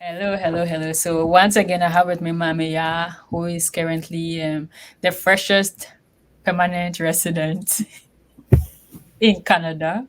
Hello, hello, hello. So once again, I have with me Mamiya, who is currently the freshest permanent resident in Canada.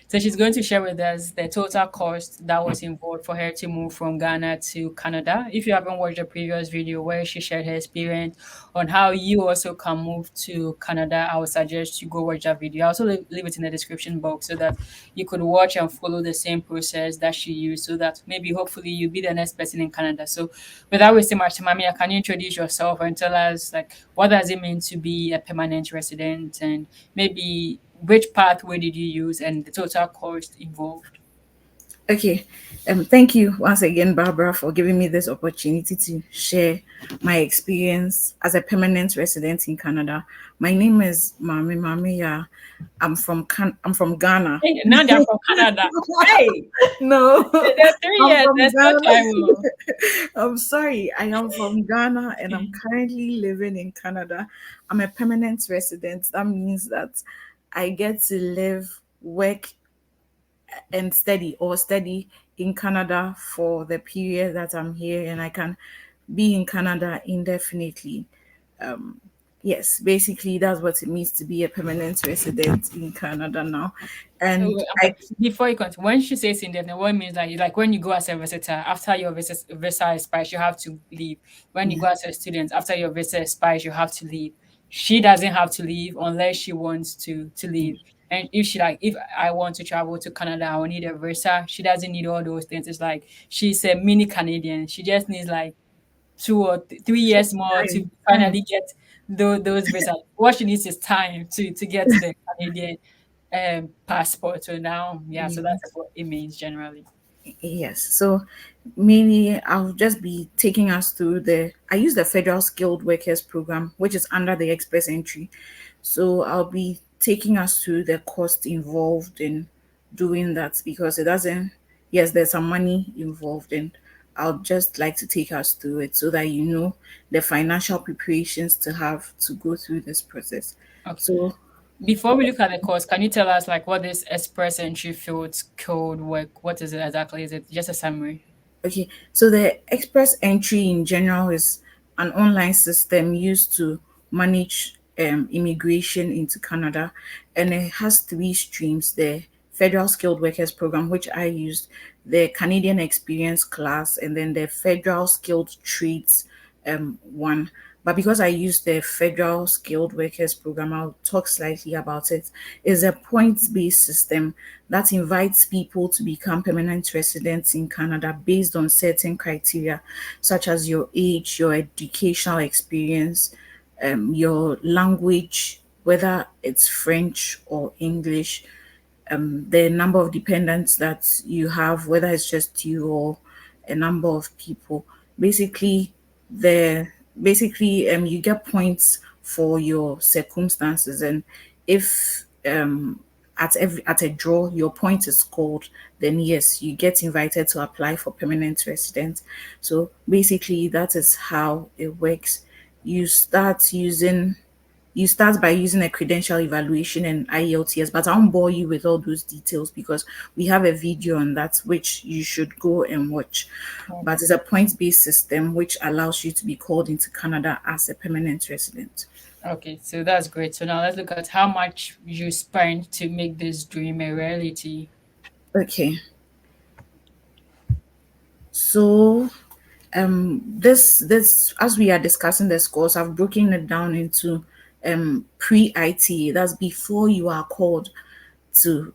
So she's going to share with us the total cost that was involved for her to move from Ghana to Canada. If you haven't watched the previous video where she shared her experience on how you also can move to Canada, I would suggest you go watch that video. I'll also leave it in the description box so that you could watch and follow the same process that she used so that maybe hopefully you'll be the next person in Canada. So without wasting much time, Mamiya, can you introduce yourself and tell us like what does it mean to be a permanent resident and maybe which pathway did you use and the total cost involved? Okay. Thank you once again, Barbara, for giving me this opportunity to share my experience as a permanent resident in Canada. My name is Mami. Yeah, I'm from Ghana. Hey, now they're from Canada. Hey, No, there's 3 years. I'm There's from no time. Ghana. Oh. I'm sorry. I am from Ghana and I'm Okay. currently living in Canada. I'm a permanent resident. That means that I get to live, work, and study in Canada for the period that I'm here, and I can be in Canada indefinitely. Um, yes, basically that's what it means to be a permanent resident in Canada now. And But before you continue, when she says indefinite, what it means like when you go as a visitor, after your visa expires, you have to leave. When you yeah, go as a student, after your visa expires, you have to leave. She doesn't have to leave unless she wants to leave. And if I want to travel to Canada, I will need a visa. She doesn't need all those things. It's like she's a mini Canadian. She just needs like 2 or 3 years more to time. finally get those visas. What she needs is time to get the Canadian passport. So now, yeah, so that's Yes. what it means generally. Yes. So maybe I'll just be taking us through I use the Federal Skilled Workers Program, which is under the Express Entry. So I'll be taking us through the cost involved in doing that because it doesn't, yes, there's some money involved, and I'll just like to take us through it so that you know the financial preparations to have to go through this process. Okay. So Before we look at the course, can you tell us like what this express entry fields code work? What is it exactly? Is it just a summary? Okay, so the express entry in general is an online system used to manage immigration into Canada, and it has three streams: the Federal Skilled Workers Program, which I used, the Canadian Experience class, and then the Federal Skilled Trades one. But because I use the Federal Skilled Workers Program, I'll talk slightly about it. It's a points based system that invites people to become permanent residents in Canada based on certain criteria, such as your age, your educational experience, your language, whether it's French or English, the number of dependents that you have, whether it's just you or a number of people. Basically, the you get points for your circumstances, and if at a draw your point is scored, then yes, you get invited to apply for permanent residence. So basically, that is how it works. You start using you start by using a credential evaluation and IELTS, but I won't bore you with all those details because we have a video on that which you should go and watch. But it's a points based system which allows you to be called into Canada as a permanent resident. Okay, so that's great. So now let's look at how much you spent to make this dream a reality. Okay, so this as we are discussing the scores, I've broken it down into pre-IT. That's before you are called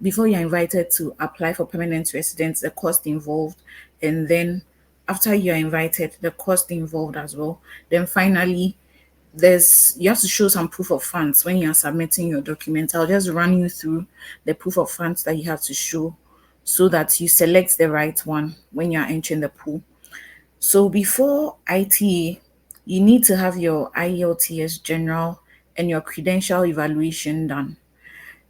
before you're invited to apply for permanent residence, the cost involved, and then after you're invited, the cost involved as well. Then finally, you have to show some proof of funds when you're submitting your documents. I'll just run you through the proof of funds that you have to show so that you select the right one when you're entering the pool. So before ITA, you need to have your IELTS general and your credential evaluation done.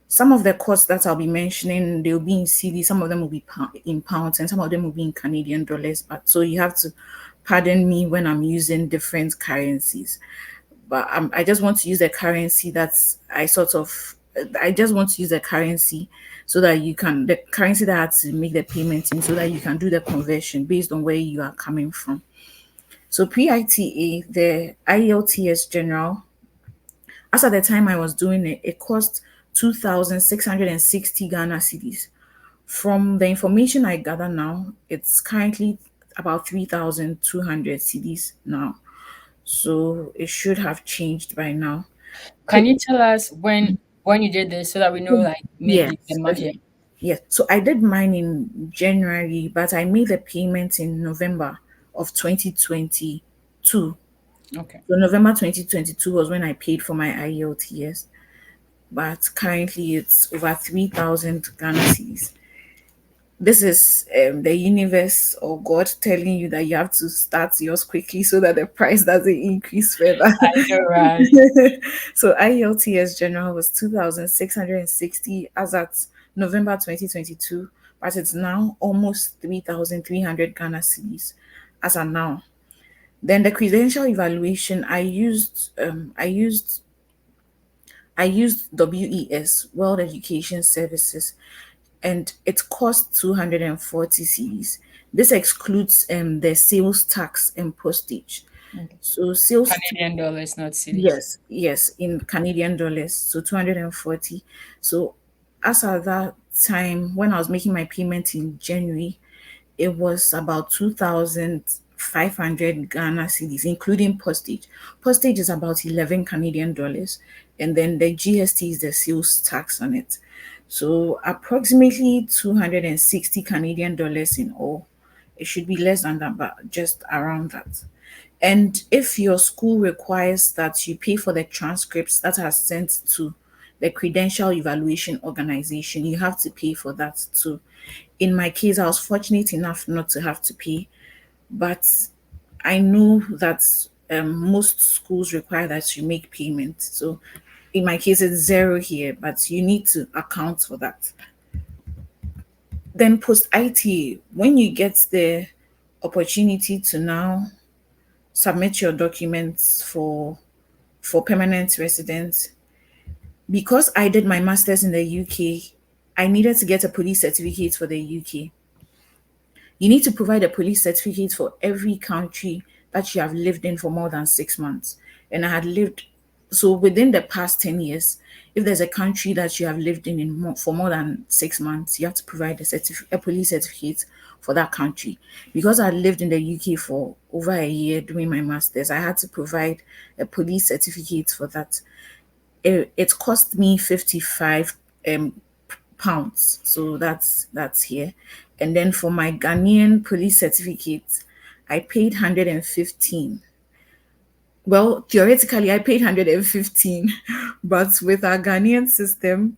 Some of the costs that I'll be mentioning, they'll be in CD, some of them will be in pounds, and some of them will be in Canadian dollars. But so you have to pardon me when I'm using different currencies. But I just want to use a currency that's I sort of I just want to use the currency so that you can the currency that I had to make the payment in so that you can do the conversion based on where you are coming from. So pre-ITA, the IELTS general, as at the time I was doing it, it cost 2,660 Ghana cedis. From the information I gather now, it's currently about 3,200 cedis now. So it should have changed by now. Can you tell us when you did this so that we know like maybe the Yes, yeah. okay. Yes. So I did mine in January, but I made the payment in November of 2022. Okay. So November 2022 was when I paid for my IELTS. But currently it's over 3,000 Ghana cedis. This is the universe or God telling you that you have to start yours quickly so that the price doesn't increase further. I know, right? So IELTS general was 2,660 as at November 2022, but it's now almost 3,300 Ghana cedis as of now. Then the credential evaluation, I used WES, World Education Services, and it cost 240 cedis. This excludes the sales tax and postage. Okay. So sales, Canadian dollars, not cities. yes, yes, in Canadian dollars, so 240. So as at that time, when I was making my payment in January, it was about 2,500 Ghana cedis, including postage. Postage is about 11 Canadian dollars, and then the GST is the sales tax on it. So approximately 260 Canadian dollars in all. It should be less than that, but just around that. And if your school requires that you pay for the transcripts that are sent to the credential evaluation organization, you have to pay for that too. In my case, I was fortunate enough not to have to pay, but I know that most schools require that you make payment. So in my case, it's zero here, but you need to account for that. Then post IT, when you get the opportunity to now submit your documents for permanent residence, because I did my masters in the UK, I needed to get a police certificate for the UK. You need to provide a police certificate for every country that you have lived in for more than 6 months. And I had lived, so within the past 10 years, if there's a country that you have lived for more than 6 months, you have to provide a police certificate for that country. Because I lived in the UK for over a year doing my master's, I had to provide a police certificate for that. It cost me 55 pounds. So that's here. And then for my Ghanaian police certificate, I paid 115. Well, theoretically, I paid 115, but with our Ghanaian system,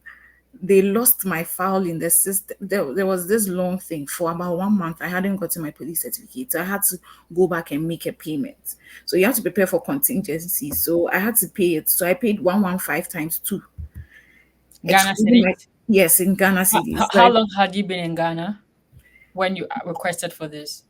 they lost my file in the system. There was this long thing for about 1 month. I hadn't gotten my police certificate. So I had to go back and make a payment. So you have to prepare for contingency. So I had to pay it. So I paid 115 times two, Ghana excluding my, cities. yes, in Ghana How, cedis. So how long had you been in Ghana when you requested for this?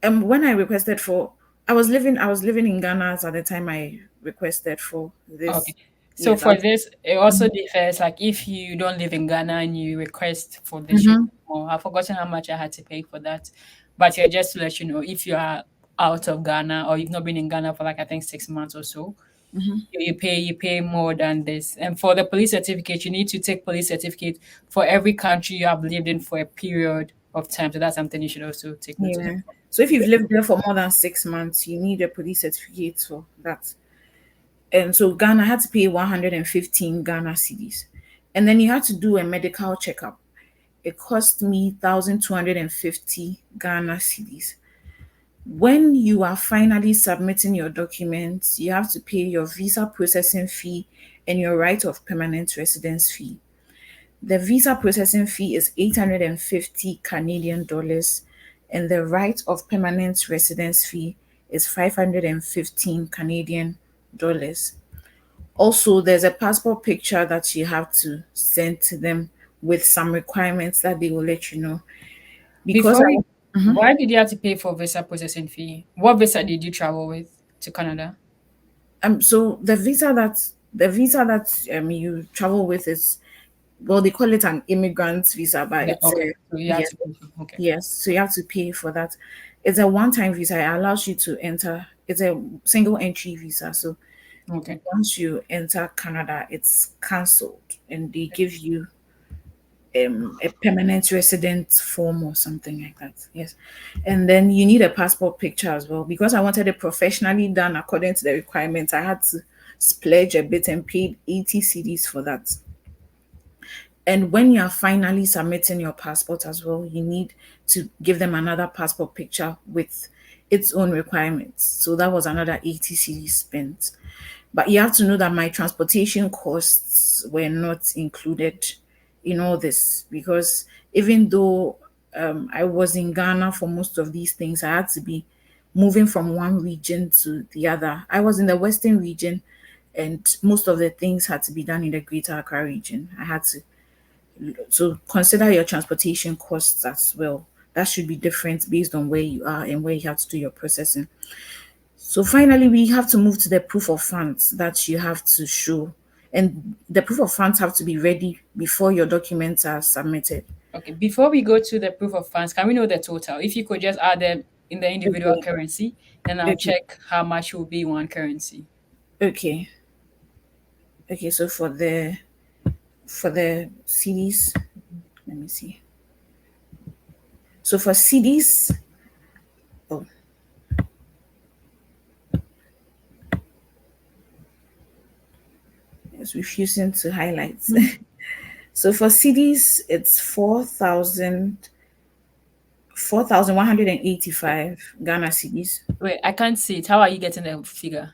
when I requested for, I was living in Ghana at the time I requested for Okay. this. So Yes, for this, it also differs. Like if you don't live in Ghana and you request for this, you pay more. I've forgotten how much I had to pay for that. But yeah, just to let you know, if you are out of Ghana or you've not been in Ghana for like I think 6 months or so, you pay more than this. And for the police certificate, you need to take police certificate for every country you have lived in for a period of time. So that's something you should also take note of. yeah. So if you've lived there for more than 6 months, you need a police certificate for that. And so Ghana had to pay 115 Ghana cedis, and then you had to do a medical checkup. It cost me 1,250 Ghana cedis. When you are finally submitting your documents, you have to pay your visa processing fee and your right of permanent residence fee. The visa processing fee is 850 Canadian dollars, and the right of permanent residence fee is 515 Canadian dollars. Also, there's a passport picture that you have to send to them with some requirements that they will let you know. Because Before I we, why did you have to pay for visa processing fee? What visa did you travel with to Canada? so The visa that you travel with is, well, they call it an immigrant visa, but Yeah, it's okay. a, So you have yes, to pay for, okay. yes. So you have to pay for that. It's a one-time visa. It allows you to enter. It's a single entry visa. So Okay. once you enter Canada, it's cancelled, and they give you a permanent resident form or something like that. Yes, and then you need a passport picture as well, because I wanted it professionally done according to the requirements. I had to splurge a bit and paid 80 CDs for that. And when you are finally submitting your passport as well, you need to give them another passport picture with its own requirements. So that was another 80 CDs spent. But you have to know that my transportation costs were not included in all this, because even though I was in Ghana for most of these things, I had to be moving from one region to the other. I was in the Western region, and most of the things had to be done in the Greater Accra region. I had to, so consider your transportation costs as well. That should be different based on where you are and where you have to do your processing. So finally, we have to move to the proof of funds that you have to show. And the proof of funds have to be ready before your documents are submitted. Okay. Before we go to the proof of funds, can we know the total? If you could just add them in the individual Okay. currency, then I'll Okay. check how much will be one currency. Okay. Okay. So for the CDs, let me see. So for CDs, oh, it's refusing to highlight. So for CDs, it's 4,185 Ghana CDs. Wait, I can't see it. How are you getting the figure?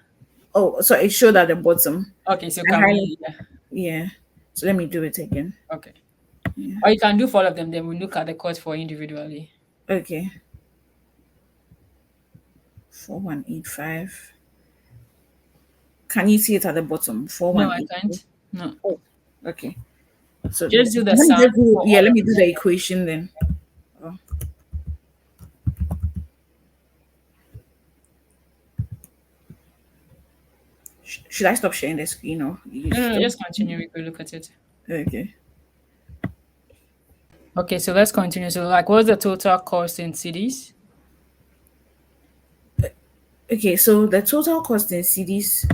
Oh, so it showed at the bottom. Okay, so I can highlight. we? Yeah. Yeah. So let me do it again. Okay. Or you can do for all of them. Then we look at the cost for individually. Okay. 4185. Can you see it at the bottom? No, I 4185. can't. No. Oh, okay. So let Just do the me sum just do, for yeah, all let of me do them. the equation then. Oh, should I stop sharing the screen, or you No, no, no. still? Just continue. We could look at it. Okay. Okay, so let's continue. So, like, what's the total cost in CDs? Okay, so the total cost in CDs,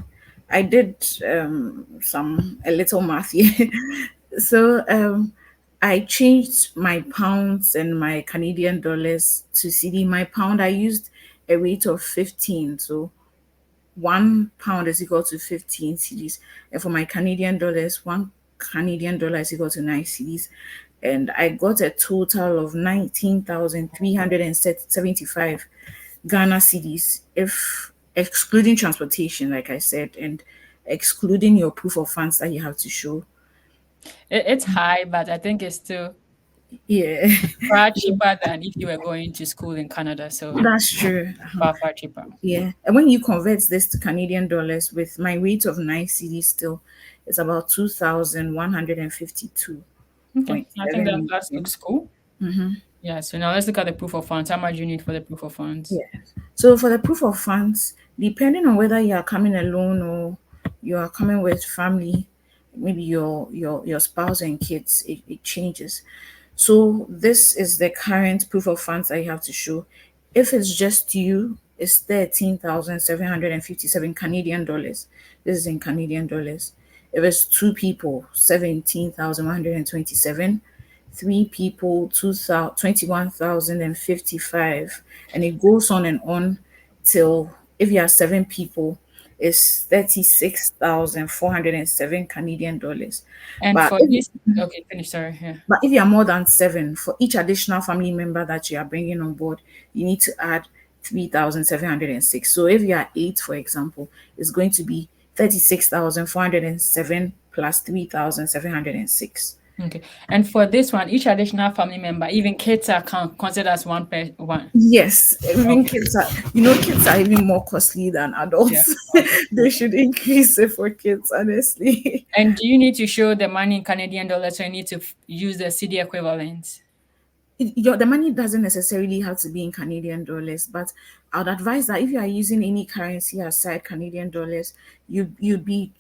I did some a little math here. So I changed my pounds and my Canadian dollars to CD. My pound, I used a rate of 15. So £1 is equal to 15 CDs. And for my Canadian dollars, one Canadian dollar is equal to 9 CDs. And I got a total of 19,375 Ghana CDs, if excluding transportation, like I said, and excluding your proof of funds that you have to show. It's high, but I think it's still Yeah, far cheaper than if you were going to school in Canada. So, that's true. far, far cheaper. Yeah. And when you convert this to Canadian dollars with my rate of 9 CDs still, it's about 2,152.7 Okay, I think that million. looks cool. Yeah, so now let's look at the proof of funds. How much do you need for the proof of funds? Yeah. So for the proof of funds, depending on whether you are coming alone or you are coming with family, maybe your spouse and kids, it changes. So this is the current proof of funds that you have to show. If it's just you, it's 13,757 Canadian dollars. This is in Canadian dollars. If it's two people, 17,127. Three people, 21,055. And it goes on till, if you are seven people, it's 36,407 Canadian dollars. And But for if this, okay, finish. Sorry. Yeah. but if you are more than seven, for each additional family member that you are bringing on board, you need to add 3,706. So if you are eight, for example, it's going to be 36,407 plus 3,706. Okay. And for this one, each additional family member, even kids are considered as one per one. Yes, even Okay. kids are, kids are even more costly than Yeah. adults. Okay. They should increase it for kids, honestly. And do you need to show the money in Canadian dollars, or you need to use the CD equivalent? The money doesn't necessarily have to be in Canadian dollars, but I would advise that if you are using any currency aside Canadian dollars, you be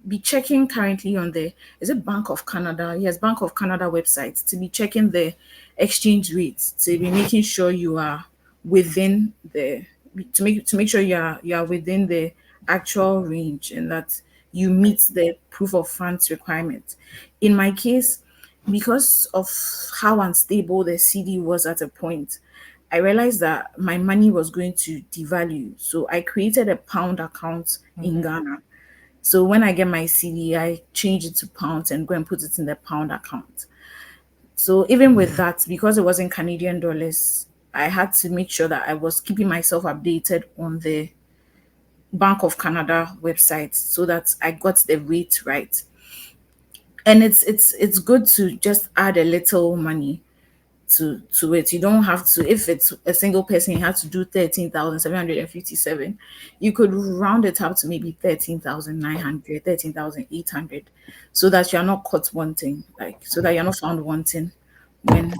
be checking currently on the, is it Bank of Canada? Yes, Bank of Canada website, to be checking the exchange rates, to be making sure you are within the, to make sure you are within the actual range, and that you meet the proof of funds requirement. In my case, because of how unstable the CD was at a point, I realized that my money was going to devalue. So I created a pound account in Mhm. Ghana. So when I get my CD, I change it to pounds and go and put it in the pound account. So even with that, because it was in Canadian dollars, I had to make sure that I was keeping myself updated on the Bank of Canada website so that I got the rate right. And it's good to just add a little money to it. You don't have to, if it's a single person, you have to do 13,757. You could round it up to maybe 13,900, 13,800, so that you're not caught wanting, like so that you're not found wanting when,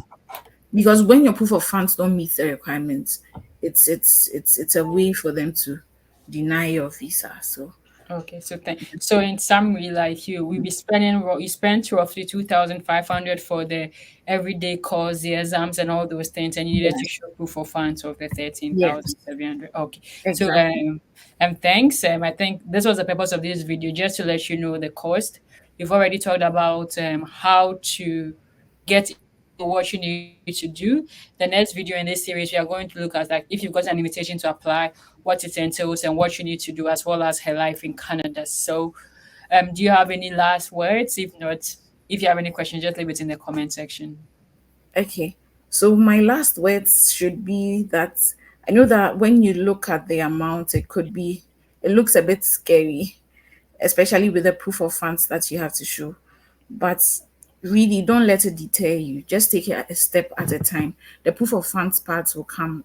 because when your proof of funds don't meet the requirements, it's a way for them to deny your visa. So Okay, so so in summary, like we be spending you spent roughly 2,500 for the everyday course, the exams, and all those things, and you needed to yes, show proof of funds of the yes, 13,700. Okay, so exactly. thanks. I think this was the purpose of this video, just to let you know the cost. We've already talked about how to get into what you need to do. The next video in this series, we are going to look at like if you've got an invitation to apply, what it entails and what you need to do, as well as her life in Canada. So, do you have any last words? If not, if you have any questions, just leave it in the comment section. Okay. So my last words should be that I know that when you look at the amount, it looks a bit scary, especially with the proof of funds that you have to show. But really, don't let it deter you. Just take it a step at a time. The proof of funds part will come,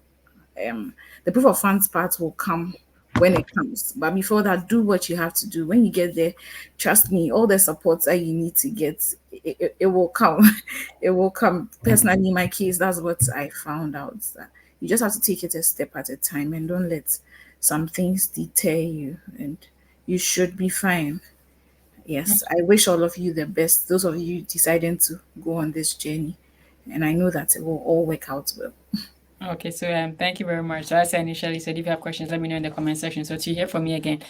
um the proof of funds part will come when it comes. But before that, do what you have to do. When you get there, trust me, all the support that you need to get, it will come. It will come. Personally, in my case, that's what I found out. That you just have to take it a step at a time and don't let some things deter you, and you should be fine. Yes, I wish all of you the best. Those of you deciding to go on this journey, and I know that it will all work out well. Okay, so thank you very much. So as I initially said, if you have questions, let me know in the comment section. So to hear from me again.